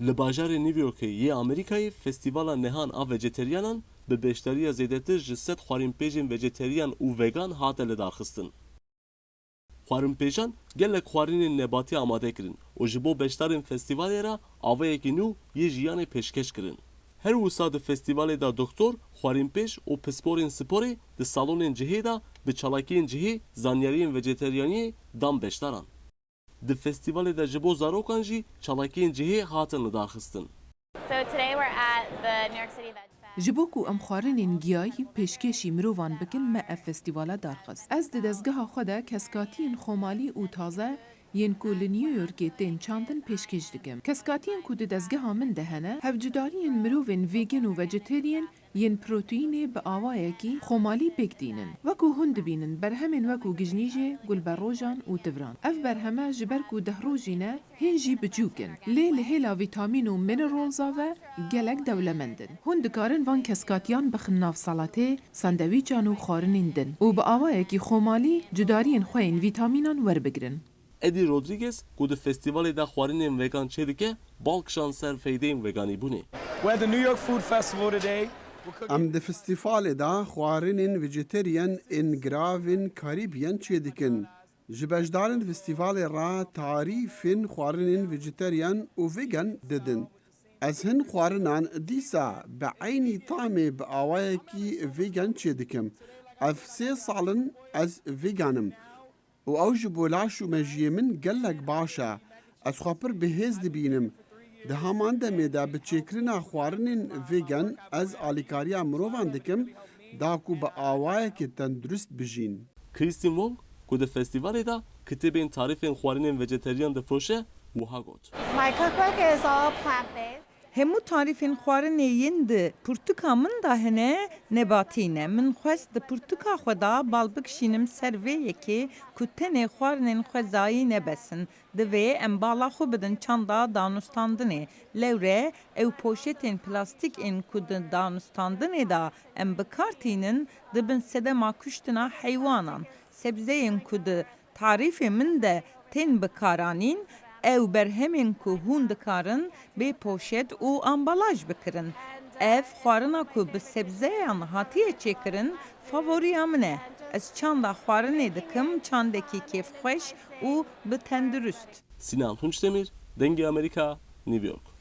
Li bajarê New Yorkê yê Amerîkayê festîvala nehan a vejeteryanan bi beşdariya zêdetir ji 100 xwarînpêjên vejeteryan û vegan hate lidarxistin. Xwarînpêjan gelek xwarînên nebatî amade kirin û ji bo beşdarên festîvalê re avayekî nû yê jiyanê pêşkeş kirin. Her wisa di festîvalê de doktor, xwarînpêj û pisporên sporê di salonên cihê de bi çalakiyên cihê zanyariyên vejeteryaniyê dan beşdaran. Di festîvalê de ji bo zarokan jî çalakiyên cihê hatin lidarxistin. So today we're at the New York City Veg Fest. Ji bo ku em xwarinên giyayî pêşkêşî mirovan bikin me ev festîvala darxist. Ez di dezgeha xwe de keskatiyên xomalî û taze yên ku li New Yorkê tên çandin pêşkêş dikim. Keskatiyên ku di dezgeha min de hene, hevcidariyên mirovên vegan û vejeteryan yên proteinê bi awayekî xomalî pêk dînin. Wekû hûn dibînin berhemên wekû gijnîjê, gulberojan û tivran. Ev berheme ji ber ku dehrojî ne, hên jî biçûk in. Lê li hêla vîtamîn û mineralza ve gelek dewlemend in. Hûn dikarin van keskatiyan bixin nav salatê, sandewîçan û xwarinên din û bi awayekî xomalî cudariyên xwe yên vîtamînan werbigirin. Eddie Rodriguez ku di festîvalê de xwarînên vegan çê dike, balkişan ser feydeyên veganîbûnê. We're at the New York Food Festival today. Em di festîvalê de xwarinên vejeteryan ên giravên Karîbiyan çê dikin. Ji beşdarên festîvalê re tarîfên xwarinên vejeteryan û vegan didin. Ez hin xwarinan dîsa bi eynî tamê bi awayekî vegan çê dikim. Ev 3 salin ez veganim. û ew ji bo laş û mejiyê min gelek baş e. Ez xwe pir bihêz dibînim. Di heman demê de bi çêkirina xwarinên vegan ez alîkariya mirovan dikim da ku bi awayekê tendurist bijîn. Kristin Wong ku di festîvalê de kitêbên tarîfên xwarînên vejeteryan difroşe wiha got. My cookbook is all plant-based. Hemû tarîfên xwarinê yên di pirtûka min de hene nebatî ne. Min xwest di pirtûka xwe da bal bikişînim ser vê yekê ku tenê xwarinên xwe zayî nebesin. Divê em bala xwe bidin çanda danûstandinê. Lewre ew poşetên plastîk ên ku di danûstandinê da em bikartînin dibin sedema kuştina heywanan. Sebzeyên ku di tarîfê min de tên bikaranîn ew berhemên ku hûn dikarin bê poşet û ambalaj bikirin. Ev xwarina ku bi sebzeyan hatiye çêkirin favoriya min e. Ez çanda xwarinê dikim çandekî kêfxweş û bi tendurist. Sinan Tunçdemir, Dengê Amerika, New York.